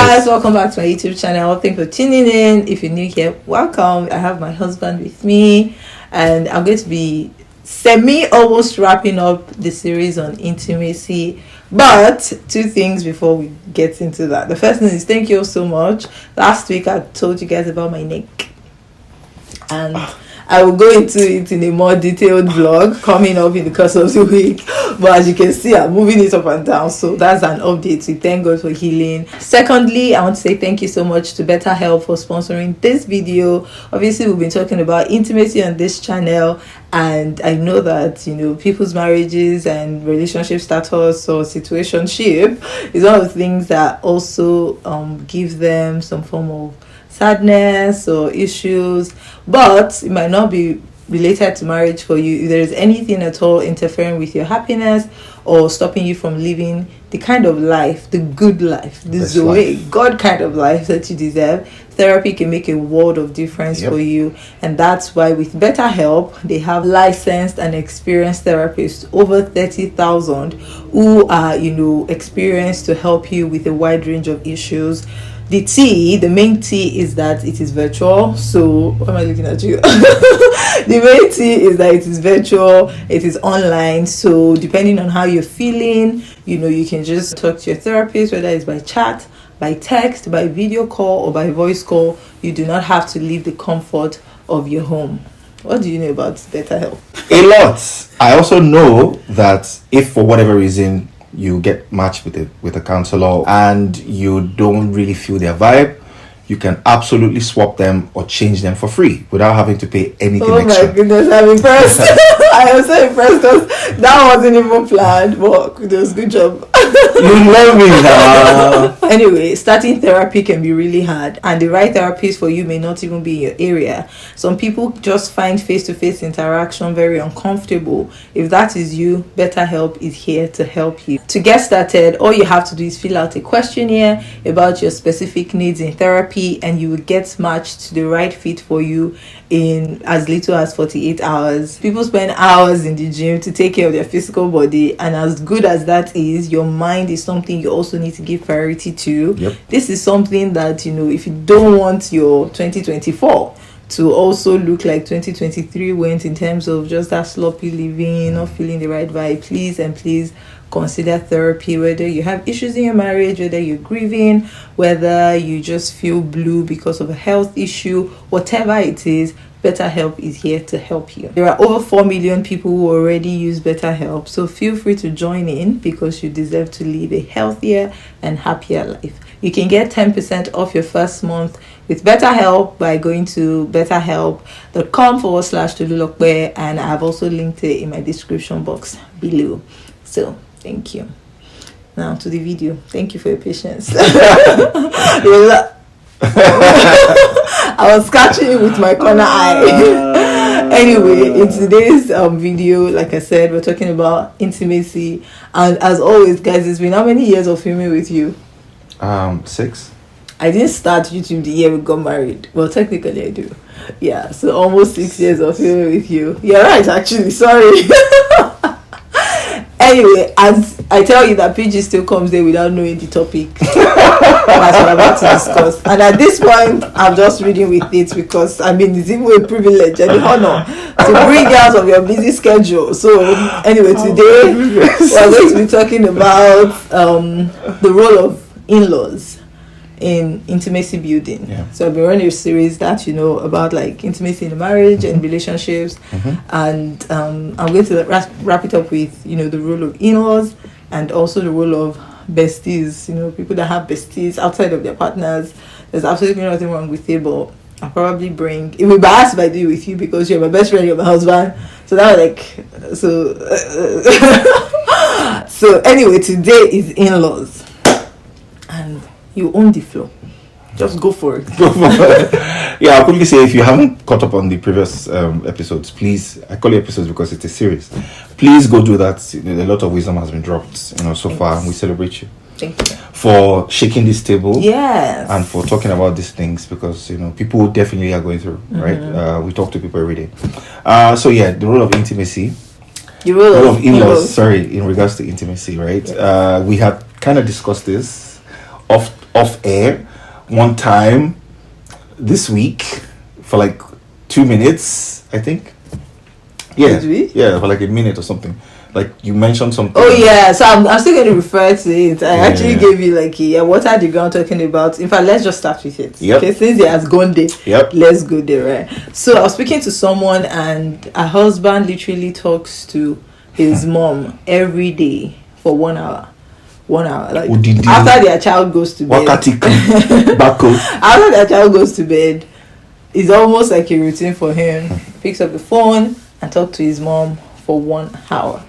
guys, welcome back to my YouTube channel. Thank you for tuning in. If you're new here, welcome. I have my husband with me, and I'm going to be almost wrapping up the series on intimacy. But two things before we get into that. The first thing is thank you all so much. Last week I told you guys about my neck, and I will go into it in a more detailed vlog coming up in the course of the week. But as you can see, I'm moving it up and down. So that's an update. So thank God for healing. Secondly, I want to say thank you so much to BetterHelp for sponsoring this video. Obviously, we've been talking about intimacy on this channel. And I know that, people's marriages and relationship status or situationship is one of the things that also give them some form of sadness or issues, but it might not be related to marriage for you. If there is anything at all interfering with your happiness or stopping you from living the kind of life, the good life, the Zoe, God kind of life that you deserve, therapy can make a world of difference for you. And that's why with BetterHelp, they have licensed and experienced therapists, over 30,000, who are, experienced to help you with a wide range of issues. The main T is that it is virtual. So, why am I looking at you? The main T is that it is virtual, it is online. So, depending on how you're feeling, you can just talk to your therapist, whether it's by chat, by text, by video call, or by voice call. You do not have to leave the comfort of your home. What do you know about BetterHelp? A lot. I also know that if for whatever reason you get matched with a counselor and you don't really feel their vibe, you can absolutely swap them or change them for free without having to pay anything extra. Oh my goodness, I'm impressed. I am so impressed because that wasn't even planned, but kudos, good job. You love me now. Anyway, starting therapy can be really hard, and the right therapist for you may not even be in your area. Some people just find face-to-face interaction very uncomfortable. If that is you, BetterHelp is here to help you. To get started, all you have to do is fill out a questionnaire about your specific needs in therapy, and you will get matched to the right fit for you in as little as 48 hours. People spend hours in the gym to take care of their physical body, and as good as that is, your mind is something you also need to give priority to. This is something that, if you don't want your 2024 to also look like 2023 went in terms of just that sloppy living, not feeling the right vibe, please consider therapy. Whether you have issues in your marriage, whether you're grieving, whether you just feel blue because of a health issue, whatever it is, BetterHelp is here to help you. There are over 4 million people who already use BetterHelp, so feel free to join in because you deserve to live a healthier and happier life. You can get 10% off your first month with BetterHelp by going to betterhelp.com/Tolulokpe, and I've also linked it in my description box below. So, thank you. Now to the video. Thank you for your patience. I was catching it with my corner eye. Anyway, in today's video, like I said, we're talking about intimacy. And as always, guys, it's been how many years of filming with you? 6. I didn't start YouTube the year we got married. Well, technically I do. Yeah, so almost 6 years of filming with you. You're right, actually. Sorry. Anyway, as I tell you that PG still comes there without knowing the topic that we're about to discuss. And at this point, I'm just reading with it because, it's even a privilege and an honor to bring you out of your busy schedule. So, anyway, today we're going to be talking about the role of in-laws in intimacy building. So I've been running a series that about like intimacy in the marriage and relationships, and I'm going to wrap it up with the role of in-laws and also the role of besties. People that have besties outside of their partners. There's absolutely nothing wrong with it, but I'll probably bring, it will be biased if I do it with you because you're my best friend, you're my husband, so that was so anyway, today is in-laws, and you own the floor. Just go for it. Yeah, I'll quickly say, if you haven't caught up on the previous episodes, please, I call it episodes because it's a series. Please go do that. A lot of wisdom has been dropped, so far, and we celebrate you. Thank you. For shaking this table. Yes. And for talking about these things because, people definitely are going through, right? We talk to people every day. So yeah, the role of intimacy. The role of in-laws, in regards to intimacy, right? We had kind of discussed this off air one time this week for like 2 minutes, I think. Yeah, Did we? yeah, for like a minute or something. Like you mentioned something. Oh yeah, so I'm still going to refer to it. I actually Yeah. gave you like what are the ground talking about? In fact, let's just start with it. Yep. Okay, since it has gone there, Yep. let's go there, right? So I was speaking to someone, and her husband literally talks to his mom every day for 1 hour. 1 hour, like Odidi. after their child goes to bed. Wakati Bako. After their child goes to bed, it's almost like a routine for him. Picks up the phone and talk to his mom for 1 hour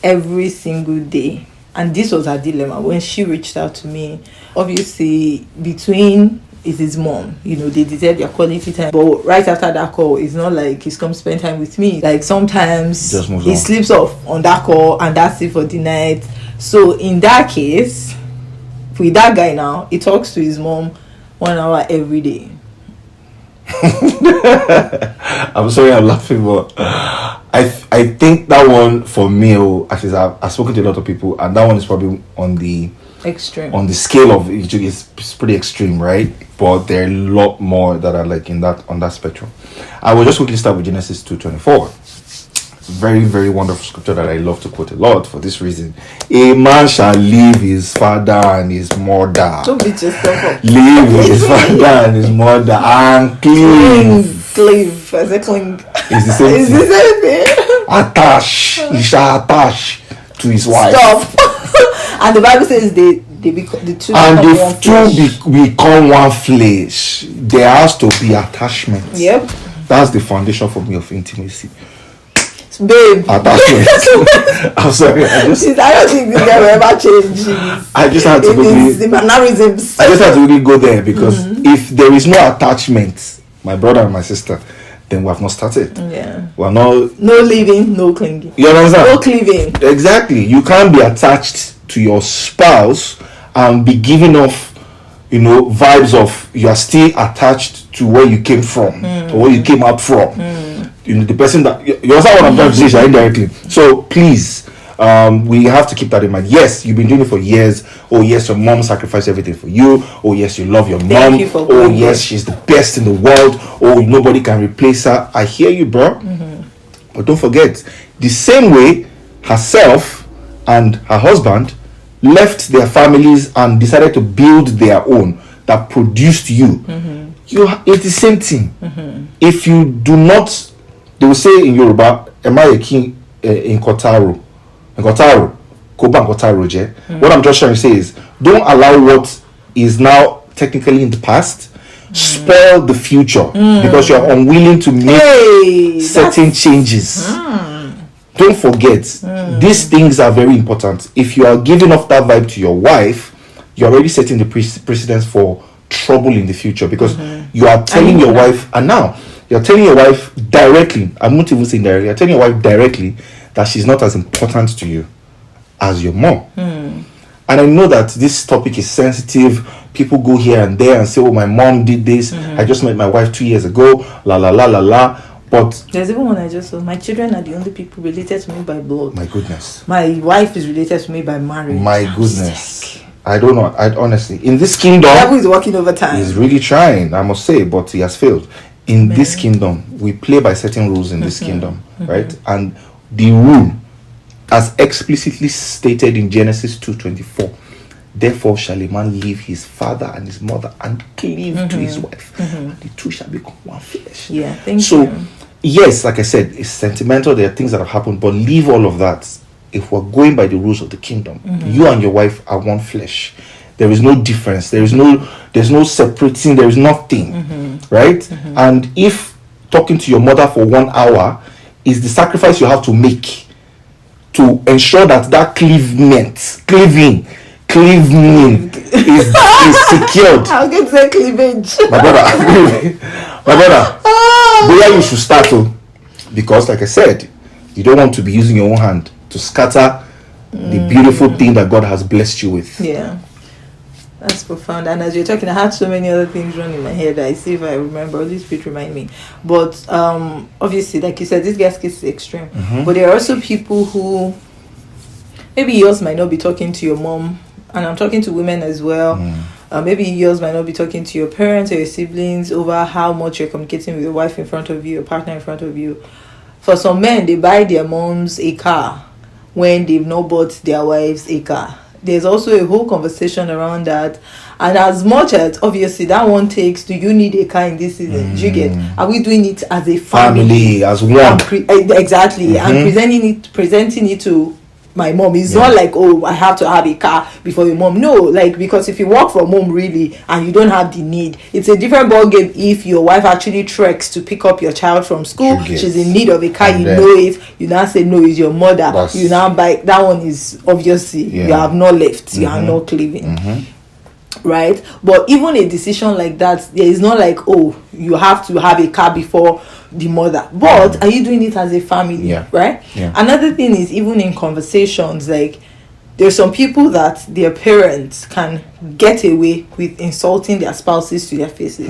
every single day. And this was her dilemma when she reached out to me. Obviously, between is his mom, you know, they deserve their quality time. But right after that call, it's not like he's come spend time with me. Like sometimes Just moves he on. sleeps off on that call and that's it for the night. So in that case, with that guy now, he talks to his mom 1 hour every day. I'm sorry, I'm laughing, but I think that one for me, actually, I've spoken to a lot of people, and that one is probably on the scale of it's pretty extreme, right? But there are a lot more that are like on that spectrum. I will just quickly start with Genesis 2:24. Very, very wonderful scripture that I love to quote a lot for this reason. A man shall leave his father and his mother. Don't beat yourself up. Leave his father and his mother and Cleave. I said cling. It's the same It's thing. the same thing. Attach. He shall attach to his wife. Stop. And the Bible says the two And become one the flesh. two become one flesh. There has to be attachment. Yep. That's the foundation for me of intimacy. Babe. Attachment. I'm sorry. I don't think this guy will ever change. I just had to The mannerisms. I just had to really go there because if there is no attachment, my brother and my sister, then we have not started. Yeah. We're not. No leaving, no clinging. You understand? No cleaving. Exactly. You can't be attached to your spouse and be giving off, vibes of you are still attached to where you came from or where you came out from. The person that you understand what I'm trying to say indirectly. So please, we have to keep that in mind. Yes, you've been doing it for years. Oh yes, your mom sacrificed everything for you. Oh yes, you love your mom. you for Oh going yes, she's the best in the world. Oh, nobody can replace her. I hear you, bro. But don't forget, the same way herself and her husband left their families and decided to build their own that produced you. It's the same thing. If you do not, they will say in Yoruba, am I a king in Kotaro? In Kotaro, Koba and Kotaro, je. What I'm just trying to say is, don't allow what is now technically in the past spoil the future because you're unwilling to make certain changes. Don't forget, these things are very important. If you are giving off that vibe to your wife, you're already setting the precedence for trouble in the future because you are telling your wife, and now you're telling your wife directly, I'm not even saying directly, you're telling your wife directly that she's not as important to you as your mom. And I know that this topic is sensitive. People go here and there and say, oh, my mom did this. I just met my wife 2 years ago. La la la la la. But there's even one I just saw. My children are the only people related to me by blood. my goodness. My wife is related to me by marriage. My goodness. I don't know. I honestly, in this kingdom, The devil is working overtime. he's really trying, I must say, but he has failed. In this kingdom, we play by certain rules in this kingdom, right? And the rule, as explicitly stated in Genesis 2:24, therefore shall a man leave his father and his mother and cleave to his wife, and the two shall become one flesh. Yeah, thank So, you. yes, like I said, it's sentimental. There are things that have happened, but leave all of that. If we're going by the rules of the kingdom, you and your wife are one flesh. There is no difference. There's no separating. There is nothing, right? And if talking to your mother for 1 hour is the sacrifice you have to make to ensure that cleaving is secured. I'll get to cleavage. My brother, where you should start to, because like I said, you don't want to be using your own hand to scatter the beautiful thing that God has blessed you with. Yeah, that's profound. And as you're talking, I had so many other things running in my head. I see if I remember. Holy Spirit remind me. But obviously, like you said, this guy's case is extreme. But there are also people who maybe yours might not be talking to your mom, and I'm talking to women as well. maybe yours might not be talking to your parents or your siblings over how much you're communicating with your wife in front of you, your partner in front of you. For some men, they buy their moms a car when they've not bought their wives a car. There's also a whole conversation around that. And as much as obviously that one takes, do you need a car in this season? Do you get? Are we doing it as a family as one? Exactly. And presenting it to my mom. It's not like, oh, I have to have a car before your mom. No, like, because if you work from home really and you don't have the need, it's a different ball game. If your wife actually treks to pick up your child from school, she's in need of a car, you know it, you now say no, it's your mother, you now buy that one. Is obviously you have not left, you are not living. Right? But even a decision like that, there is not like, oh, you have to have a car before the mother. But are you doing it as a family? Right? Another thing is, even in conversations, like, there's some people that their parents can get away with insulting their spouses to their faces.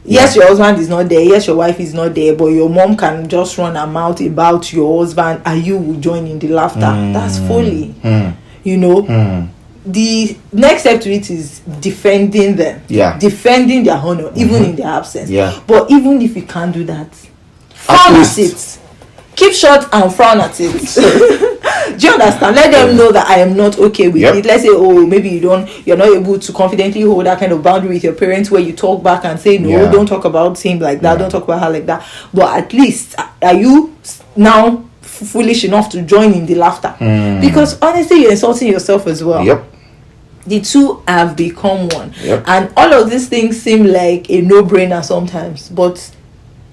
Yes, your husband is not there, yes, your wife is not there, but your mom can just run her mouth about your husband and you will join in the laughter. That's folly. You know? The next step to it is defending them, defending their honor, even in their absence. But even if you can't do that, frown at it. Keep short and frown at it. Do you understand? Let them know that I am not okay with it. Let's say, oh, maybe you're not able to confidently hold that kind of boundary with your parents where you talk back and say, no, don't talk about him like that, don't talk about her like that. But at least, are you now foolish enough to join in the laughter? Because honestly, you're insulting yourself as well. The two have become one. And all of these things seem like a no-brainer sometimes, but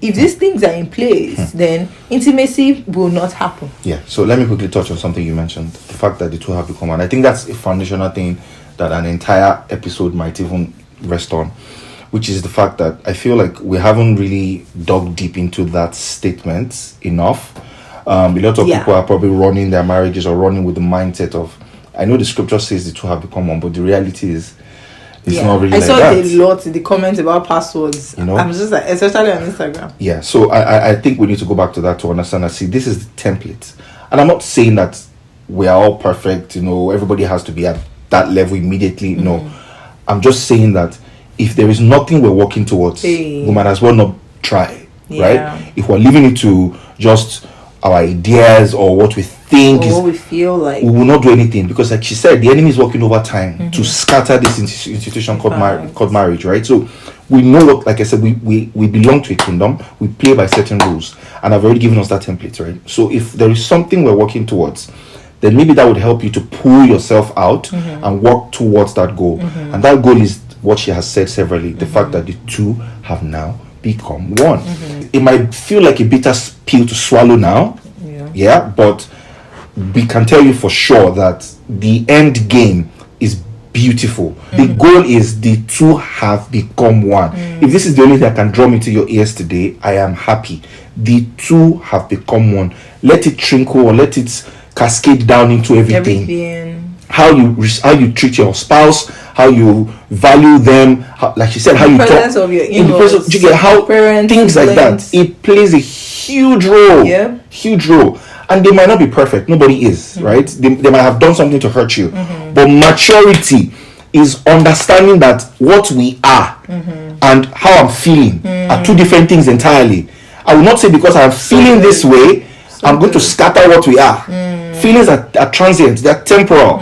if these things are in place, then intimacy will not happen. So let me quickly touch on something you mentioned, the fact that the two have become one. I think that's a foundational thing that an entire episode might even rest on, which is the fact that I feel like we haven't really dug deep into that statement enough. A lot of people are probably running their marriages or running with the mindset of, I know the scripture says the two have become one, but the reality is it's not really like that. I saw a lot in the comments about passwords. You know, I'm just like, especially on Instagram. So I think we need to go back to that to understand that, see, this is the template. And I'm not saying that we are all perfect, you know, everybody has to be at that level immediately. No. I'm just saying that if there is nothing we're working towards, we might as well not try, right? If we're leaving it to just our ideas or what we think or what we feel like, we will not do anything, because like she said, the enemy is working overtime to scatter this institution called marriage, right? So we know what, like I said, we belong to a kingdom, we play by certain rules, and I've already given us that template, right? So if there is something we're working towards, then maybe that would help you to pull yourself out and work towards that goal. And that goal is what she has said severally, the fact that the two have now become one. It might feel like a bitter pill to swallow now, but we can tell you for sure that the end game is beautiful. The goal is the two have become one. If this is the only thing that can draw me to your ears today, I am happy. The two have become one. Let it trickle or let it cascade down into everything. How you treat your spouse, how you value them, like she said, how you talk in the presence of your how parents, things like that. It plays a huge role. Huge role. And they might not be perfect. Nobody is, right? They might have done something to hurt you. But maturity is understanding that what we are and how I'm feeling are two different things entirely. I will not say because I'm feeling this way, I'm going to scatter what we are. Feelings are transient, they're temporal.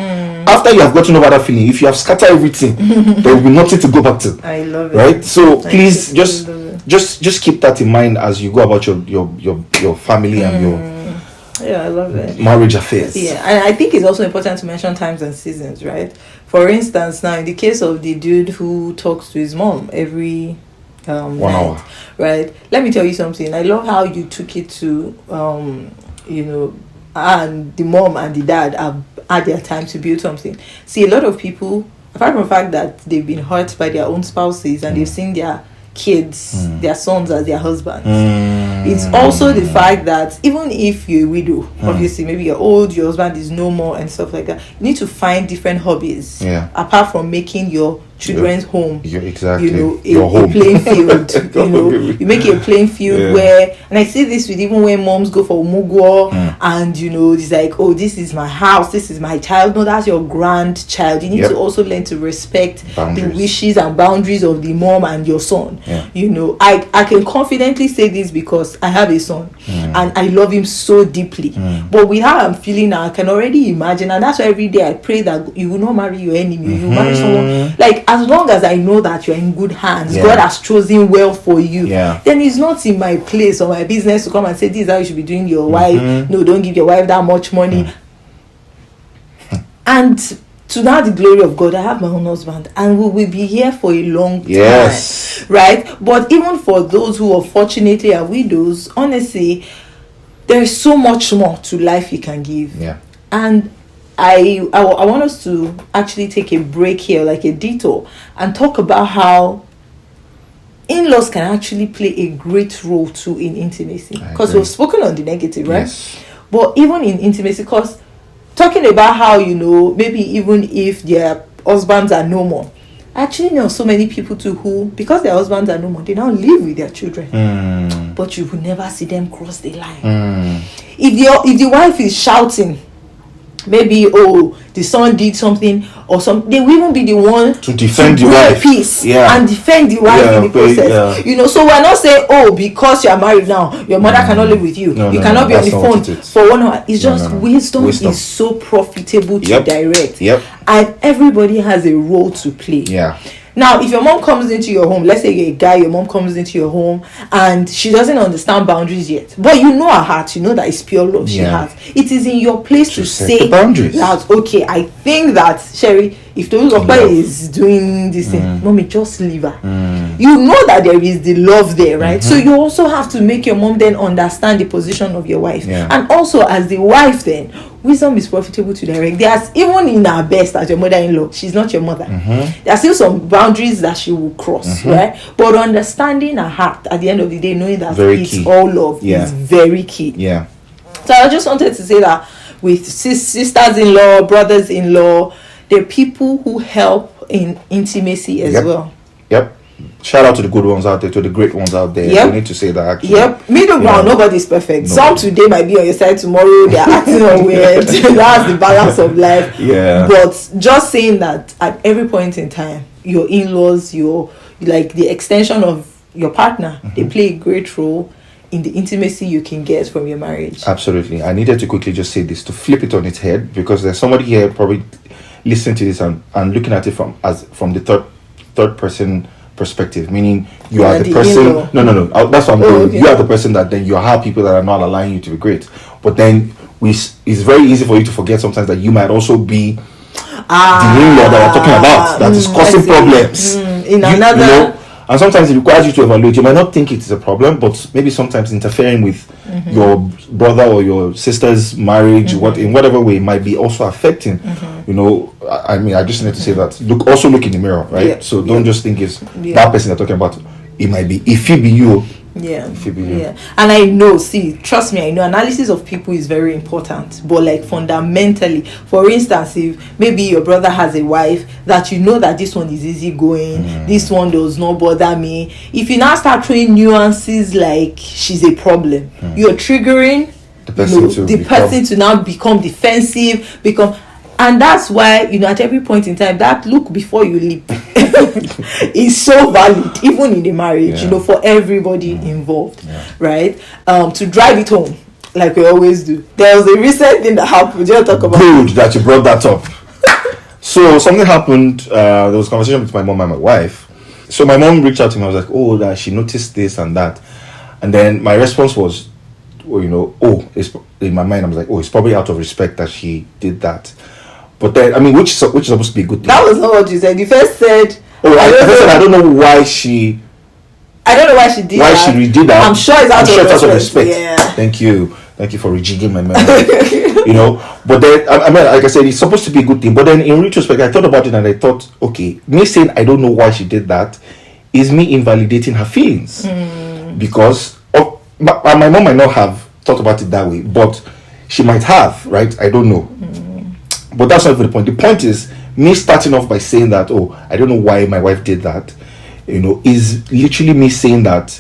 After you have gotten over that feeling, if you have scattered everything, there will be nothing to go back to. I love it. Right? So please just keep that in mind as you go about your family and your I love it. marriage affairs. And I think it's also important to mention times and seasons, right? For instance, now in the case of the dude who talks to his mom every 1 hour, right? Let me tell you something. I love how you took it to and the mom and the dad have had their time to build something. See, a lot of people, apart from the fact that they've been hurt by their own spouses and they've seen their kids, their sons as their husbands, it's also the fact that even if you're a widow, obviously maybe you're old, your husband is no more and stuff like that, you need to find different hobbies apart from making your children's home. Yeah, exactly. You know, Your a home. playing field. You know, you make it a playing field where, and I see this with even when moms go for umugo, and you know, it's like, oh, this is my house, this is my child. No, that's your grandchild. You need to also learn to respect the wishes and boundaries of the mom and your son. You know, I can confidently say this because I have a son and I love him so deeply. But with how I'm feeling now, I can already imagine, and that's why every day I pray that you will not marry your enemy. You will marry someone, like, as long as I know that you're in good hands, God has chosen well for you, then it's not in my place or my business to come and say, this is how you should be doing your wife. No, don't give your wife that much money. And to now the glory of God, I have my own husband, and we will be here for a long time, right? But even for those who unfortunately are widows, honestly, there is so much more to life you can give. And I want us to actually take a break here, like a detour, and talk about how in-laws can actually play a great role too in intimacy. Because we've spoken on the negative, right? But even in intimacy, because talking about how, you know, maybe even if their husbands are no more, I actually know so many people too who, because their husbands are no more, they now live with their children. But you will never see them cross the line. If the wife is shouting, maybe, oh, the son did something or something, they will even be the one to defend the wife, peace and defend the wife in the process. You know, so we're not saying, oh, because you are married now, your mother cannot live with you, you cannot be on the phone for 1 hour. It's just wisdom is so profitable to direct, and everybody has a role to play. Now, if your mom comes into your home, let's say you're a guy, your mom comes into your home and she doesn't understand boundaries yet, but you know her heart, you know that it's pure love she has. It is in your place to say that, okay, I think that, Sherry, if Tolulope is doing this thing, mommy, just leave her. You know that there is the love there, right? So you also have to make your mom then understand the position of your wife. And also, as the wife then, wisdom is profitable to direct. There's, even in her best as your mother-in-law, she's not your mother. There are still some boundaries that she will cross, right? But understanding her heart at the end of the day, knowing that it's all love is very key. So I just wanted to say that with sisters-in-law, brothers-in-law, they're people who help in intimacy as well. Shout out to the good ones out there, to the great ones out there. We need to say that actually. Middle ground, nobody's perfect. Some today might be on your side, tomorrow they're acting on weird. That's the balance of life. But just saying that at every point in time, your in-laws, your, like, the extension of your partner, they play a great role in the intimacy you can get from your marriage. Absolutely. I needed to quickly just say this to flip it on its head, because there's somebody here probably listening to this and looking at it from the third person perspective, meaning you are the person. No. That's what I'm doing. You are the person that then you have people that are not allowing you to be great. But then it's very easy for you to forget sometimes that you might also be the in-law that we're talking about that is causing problems. In another. You know, and sometimes it requires you to evaluate. You might not think it is a problem, but maybe sometimes interfering with your brother or your sister's marriage, in whatever way, might be also affecting. You know, I mean, I just need to say that. Look in the mirror, right? So don't just think it's that person they're talking about. It might be, if it be you. And I know, trust me, I know analysis of people is very important, but like fundamentally, for instance, if maybe your brother has a wife that you know that this one is easy going, this one does not bother me, if you now start throwing nuances like she's a problem, you're triggering the person to now become defensive, and that's why, you know, at every point in time, that look before you leap is so valid, even in the marriage, you know, for everybody involved, right? To drive it home, like we always do. There was a recent thing that happened. Do you want to talk about Good that you brought that up. So something happened. There was a conversation with my mom and my wife. So my mom reached out to me. I was like, oh, that she noticed this and that. And then my response was, well, you know, it's in my mind. I was like, it's probably out of respect that she did that. But then, I mean, which is supposed to be a good thing. That was not what you said. You first said, I don't know why she. I don't know why she did that. Why she did that? I'm sure it's out of respect. Yeah. Thank you for rejigging my memory. You know, but then I mean, like I said, it's supposed to be a good thing. But then, in retrospect, I thought about it and I thought, okay, me saying I don't know why she did that is me invalidating her feelings, because my mom might not have thought about it that way, but she might have, right? I don't know. But that's not even the point. The point is me starting off by saying that, oh, I don't know why my wife did that, is literally me saying that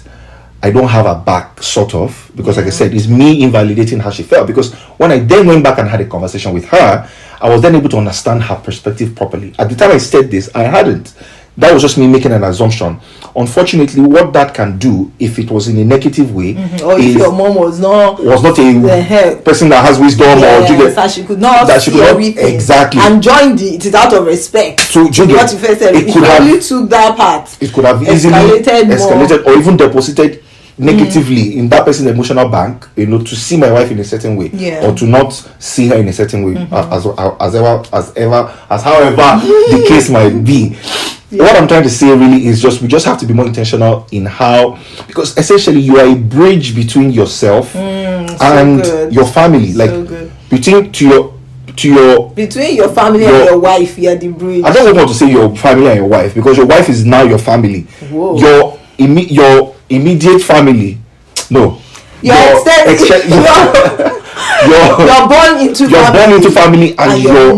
I don't have her back, sort of, because like I said, it's me invalidating how she felt. Because when I then went back and had a conversation with her, I was then able to understand her perspective properly. At the time I said this, I hadn't. That was just me making an assumption. Unfortunately, what that can do, if it was in a negative way, or if your mom was not a person that has wisdom, that she could not see everything, exactly, and joined it out of respect. So what you first said, it could have took that part. It could have easily escalated or even deposited negatively in that person's emotional bank, to see my wife in a certain way, or to not see her in a certain way, as however the case might be. What I'm trying to say really is we just have to be more intentional in how, because essentially you are a bridge between yourself and your family, between your family and your wife. You're the bridge. I don't want to say your family and your wife, because your wife is now your family. Whoa. Your immediate family, no, you're born into family and your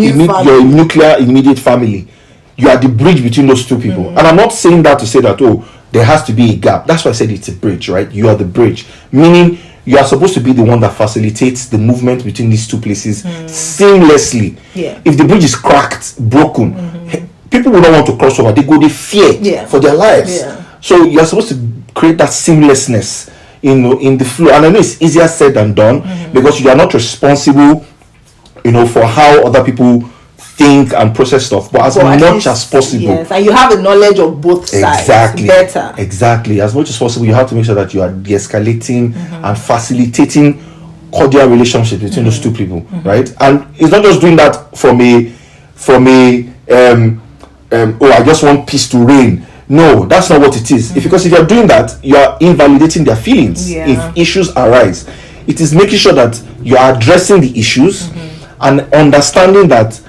nuclear immediate family. You are the bridge between those two people. And I'm not saying that to say that, oh, there has to be a gap. That's why I said it's a bridge, right? You are the bridge, meaning you are supposed to be the one that facilitates the movement between these two places seamlessly. If the bridge is cracked, broken, people will not want to cross over. They fear for their lives. So you are supposed to create that seamlessness in the flow. And I know it's easier said than done, because you are not responsible, for how other people think and process stuff, but as much as possible, and you have a knowledge of both sides. Exactly. As much as possible, you have to make sure that you are de-escalating and facilitating cordial relationships between those two people, right? And it's not just doing that from a I just want peace to reign. No, that's not what it is. Because if you're doing that, you are invalidating their feelings. If issues arise, it is making sure that you are addressing the issues and understanding that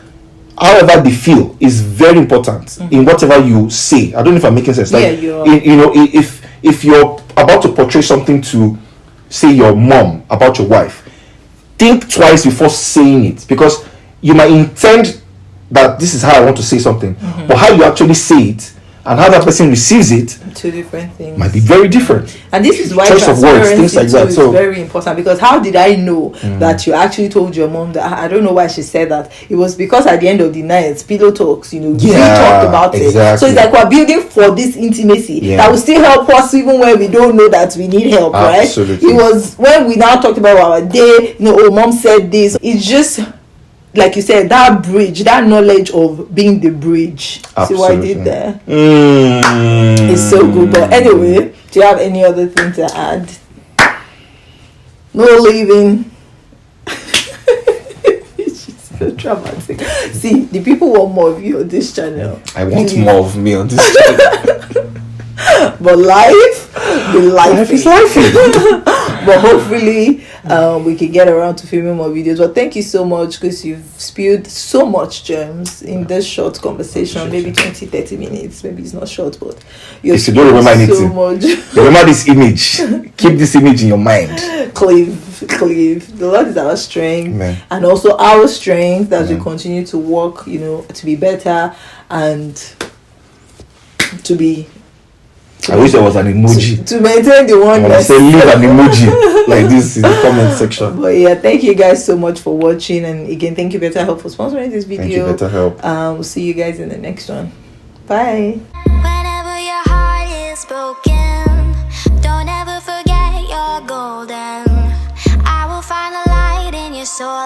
however they feel is very important in whatever you say. I don't know if I'm making sense. If you're about to portray something to, say, your mom about your wife, think twice before saying it, because you might intend that this is how I want to say something, but how you actually say it and how that person receives it, two different things, might be very different. And this is why choice of words, things like that, is very important. Because how did I know that you actually told your mom that? I don't know why she said that. It was because at the end of the night, pillow talks, we talked about it. So it's like we're building for this intimacy that will still help us even when we don't know that we need help. Absolutely. Right? It was when we now talked about our day. Mom said this. It's just, like you said, that bridge, that knowledge of being the bridge. Absolutely. See what I did there? It's so good. But anyway, do you have any other thing to add? No leaving. It's so dramatic. See, the people want more of you on this channel. I want more of me on this channel. But life is life. But hopefully we can get around to filming more videos. But thank you so much, because you've spilled so much gems in this short conversation. Maybe 20-30 minutes. Maybe it's not short, but if you don't remember anything, much. Remember this image. Keep this image in your mind. Cleave. The Lord is our strength. Amen. And also our strength as we continue to work, to be better and to be. I wish there was an emoji to maintain the one. I say leave an emoji like this in the comment section. But thank you guys so much for watching, and again, thank you BetterHelp for sponsoring this video. Thank you BetterHelp. We'll see you guys in the next one. Bye. Whenever your heart is broken, don't ever forget you're golden. I will find the light in your soul.